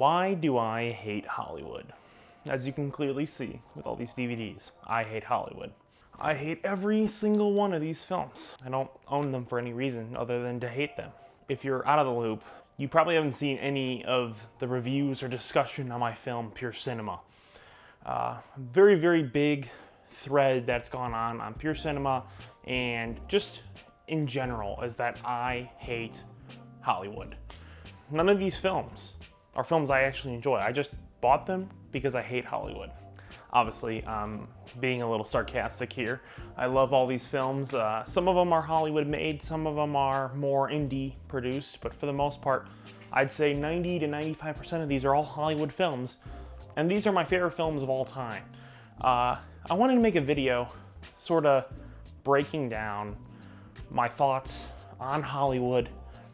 Why do I hate Hollywood? As you can clearly see with all these DVDs, I hate Hollywood. I hate every single one of these films. I don't own them for any reason other than to hate them. If you're out of the loop, you probably haven't seen any of the reviews or discussion on my film, Pure Cinema. Very, very big thread that's gone on Pure Cinema and just in general is that I hate Hollywood. None of these films are films I actually enjoy. I just bought them because I hate Hollywood. Obviously, being a little sarcastic here. I love all these films. Some of them are Hollywood made, some of them are more indie produced, but for the most part, I'd say 90 to 95% of these are all Hollywood films, and these are my favorite films of all time. I wanted to make a video sort of breaking down my thoughts on Hollywood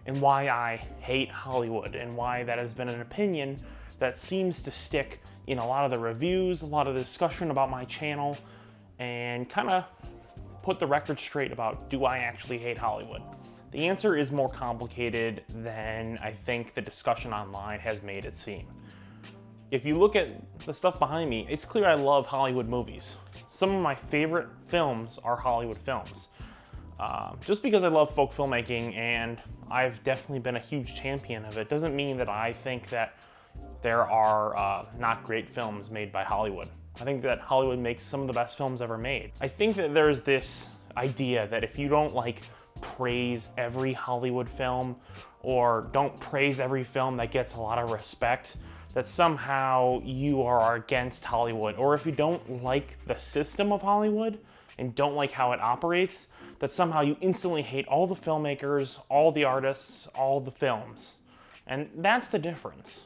and why I hate Hollywood and why that has been an opinion that seems to stick in a lot of the reviews, a lot of the discussion about my channel, and kind of put the record straight about, do I actually hate Hollywood? The answer is more complicated than I think the discussion online has made it seem. If you look at the stuff behind me, it's clear I love Hollywood movies. Some of my favorite films are Hollywood films. Just because I love folk filmmaking and I've definitely been a huge champion of it, doesn't mean that I think that there are not great films made by Hollywood. I think that Hollywood makes some of the best films ever made. I think that there's this idea that if you don't praise every Hollywood film or don't praise every film that gets a lot of respect, that somehow you are against Hollywood. Or if you don't like the system of Hollywood and don't like how it operates, that somehow you instantly hate all the filmmakers, all the artists, all the films. And that's the difference.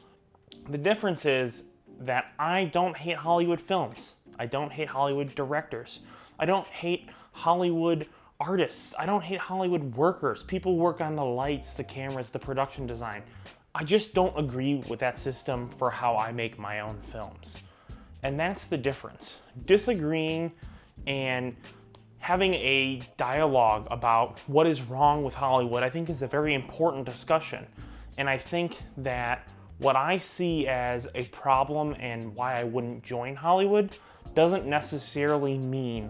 The difference is that I don't hate Hollywood films. I don't hate Hollywood directors. I don't hate Hollywood artists. I don't hate Hollywood workers. People who work on the lights, the cameras, the production design. I just don't agree with that system for how I make my own films. And that's the difference. Disagreeing and having a dialogue about what is wrong with Hollywood, I think is a very important discussion. And I think that what I see as a problem and why I wouldn't join Hollywood doesn't necessarily mean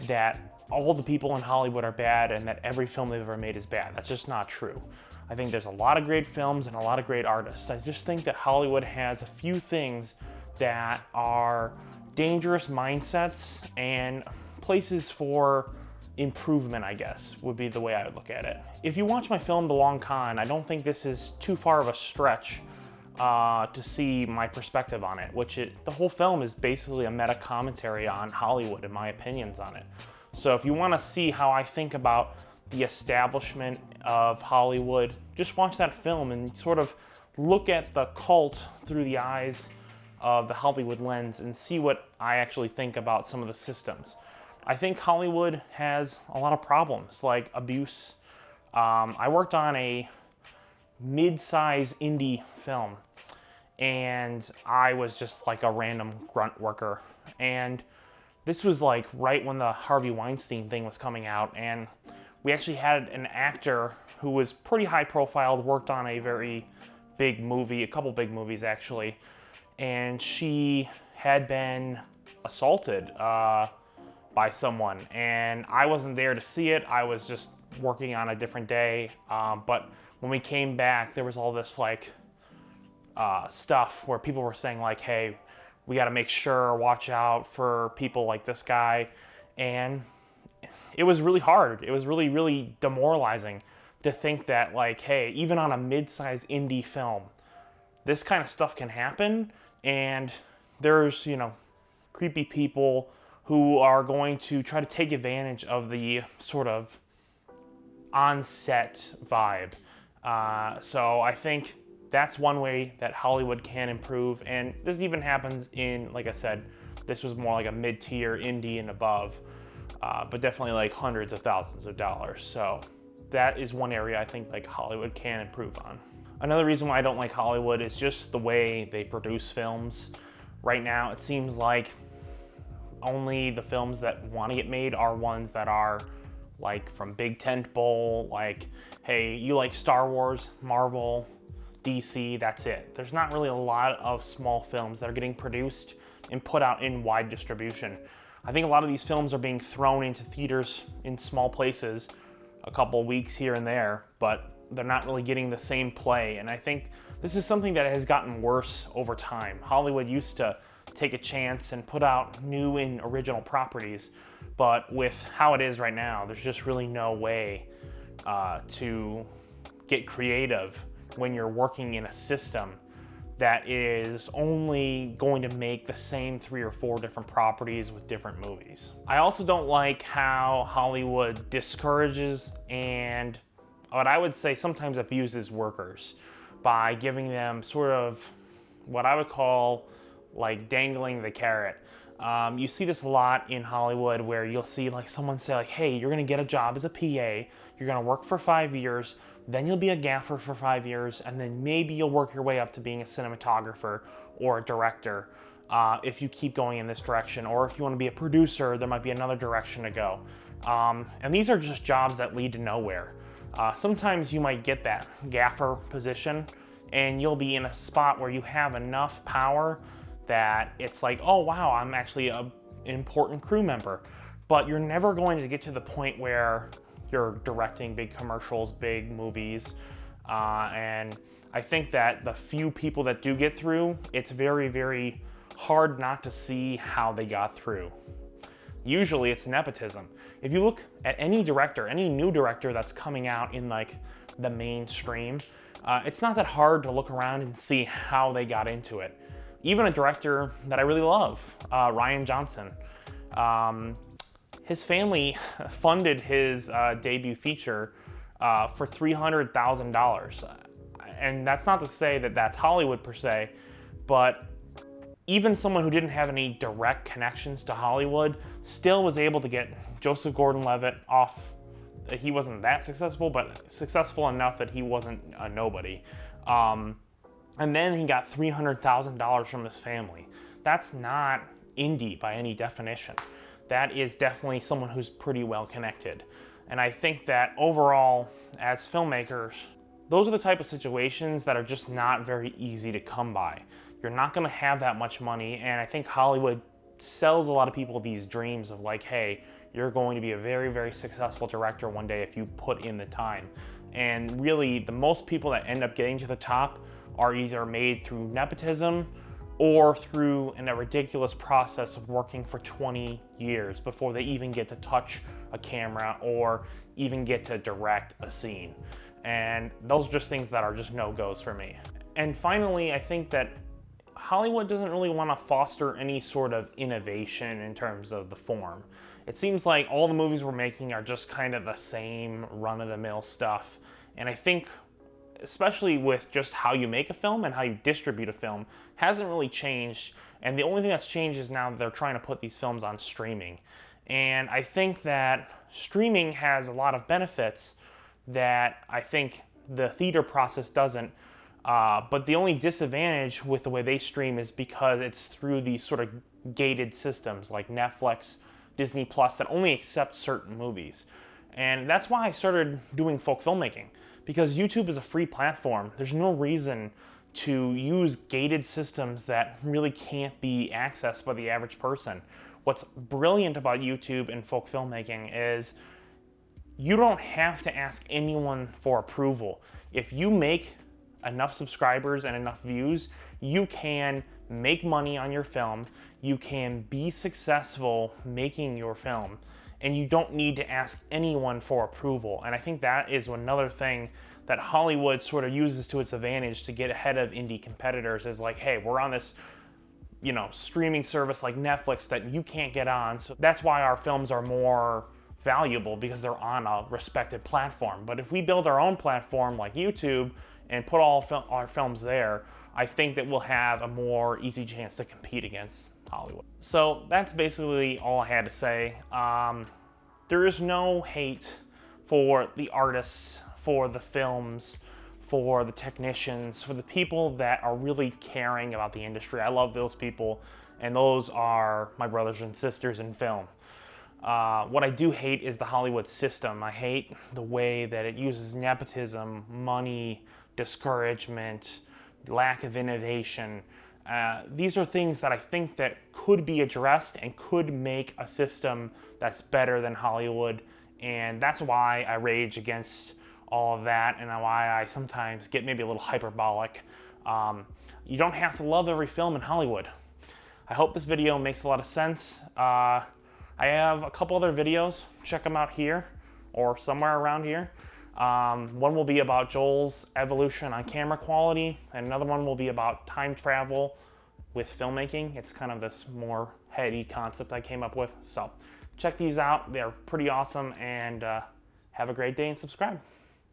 that all the people in Hollywood are bad and that every film they've ever made is bad. That's just not true. I think there's a lot of great films and a lot of great artists. I just think that Hollywood has a few things that are dangerous mindsets and places for improvement, I guess, would be the way I would look at it. If you watch my film, The Long Con, I don't think this is too far of a stretch to see my perspective on it, the whole film is basically a meta commentary on Hollywood and my opinions on it. So if you want to see how I think about the establishment of Hollywood, just watch that film and sort of look at the cult through the eyes of the Hollywood lens and see what I actually think about some of the systems. I think Hollywood has a lot of problems, like abuse. I worked on a mid-size indie film, and I was just like a random grunt worker. And this was right when the Harvey Weinstein thing was coming out, and we actually had an actor who was pretty high profile, worked on a very big movie, a couple big movies actually, and she had been assaulted by someone, and I wasn't there to see it. I was just working on a different day, but when we came back, there was all this stuff where people were saying hey, we got to make sure, watch out for people like this guy. And it was really hard. It was really, really demoralizing to think that hey, even on a mid-size indie film, this kind of stuff can happen. And there's, creepy people who are going to try to take advantage of the sort of on-set vibe. So I think that's one way that Hollywood can improve, and this even happens in, like I said, this was more like a mid-tier indie and above, but definitely hundreds of thousands of dollars. So that is one area I think Hollywood can improve on. Another reason why I don't like Hollywood is just the way they produce films. Right now, it seems like only the films that want to get made are ones that are from big tent bowl, hey, you like Star Wars, Marvel, DC, that's it. There's not really a lot of small films that are getting produced and put out in wide distribution. I think a lot of these films are being thrown into theaters in small places a couple weeks here and there, but they're not really getting the same play. And I think this is something that has gotten worse over time. Hollywood used to take a chance and put out new and original properties, but with how it is right now, there's just really no way to get creative when you're working in a system that is only going to make the same 3 or 4 different properties with different movies. I also don't like how Hollywood discourages and what I would say sometimes abuses workers by giving them sort of what I would call like dangling the carrot. You see this a lot in Hollywood where you'll see like someone say like, hey, you're gonna get a job as a PA, you're gonna work for 5 years, then you'll be a gaffer for 5 years, and then maybe you'll work your way up to being a cinematographer or a director if you keep going in this direction. Or if you want to be a producer, there might be another direction to go. And these are just jobs that lead to nowhere. Sometimes you might get that gaffer position and you'll be in a spot where you have enough power that it's like, oh wow, I'm actually an important crew member. But you're never going to get to the point where you're directing big commercials, big movies, and I think that the few people that do get through, it's very, very hard not to see how they got through. Usually it's nepotism. If you look at any director, any new director that's coming out in like the mainstream, it's not that hard to look around and see how they got into it. Even a director that I really love, Rian Johnson, his family funded his debut feature for $300,000. And that's not to say that that's Hollywood per se, but even someone who didn't have any direct connections to Hollywood still was able to get Joseph Gordon-Levitt off. He wasn't that successful, but successful enough that he wasn't a nobody. And then he got $300,000 from his family. That's not indie by any definition. That is definitely someone who's pretty well connected. And I think that overall, as filmmakers, those are the type of situations that are just not very easy to come by. You're not gonna have that much money, and I think Hollywood sells a lot of people these dreams of like, hey, you're going to be a very, very successful director one day if you put in the time. And really, the most people that end up getting to the top are either made through nepotism or through a ridiculous process of working for 20 years before they even get to touch a camera or even get to direct a scene. And those are just things that are just no-goes for me. And finally, I think that Hollywood doesn't really want to foster any sort of innovation in terms of the form. It seems like all the movies we're making are just kind of the same run-of-the-mill stuff. And I think, especially with just how you make a film and how you distribute a film, hasn't really changed. And the only thing that's changed is now that they're trying to put these films on streaming. And I think that streaming has a lot of benefits that I think the theater process doesn't. But the only disadvantage with the way they stream is because it's through these sort of gated systems like Netflix, Disney Plus that only accept certain movies. And that's why I started doing folk filmmaking, because YouTube is a free platform. There's no reason to use gated systems that really can't be accessed by the average person. What's brilliant about YouTube and folk filmmaking is you don't have to ask anyone for approval. If you make enough subscribers and enough views, you can make money on your film, you can be successful making your film, and you don't need to ask anyone for approval. And I think that is another thing that Hollywood sort of uses to its advantage to get ahead of indie competitors, is like, hey, we're on this, streaming service like Netflix that you can't get on. So that's why our films are more valuable, because they're on a respected platform. But if we build our own platform like YouTube and put all our films there, I think that we'll have a more easy chance to compete against Hollywood. So that's basically all I had to say. There is no hate for the artists, for the films, for the technicians, for the people that are really caring about the industry. I love those people, and those are my brothers and sisters in film. What I do hate is the Hollywood system. I hate the way that it uses nepotism, money, discouragement, lack of innovation. These are things that I think that could be addressed and could make a system that's better than Hollywood. And that's why I rage against all of that, and why I sometimes get maybe a little hyperbolic. You don't have to love every film in Hollywood. I hope this video makes a lot of sense. I have a couple other videos. Check them out here or somewhere around here. One will be about Joel's evolution on camera quality, and another one will be about time travel with filmmaking. It's kind of this more heady concept I came up with. So check these out. They're pretty awesome, and have a great day and subscribe.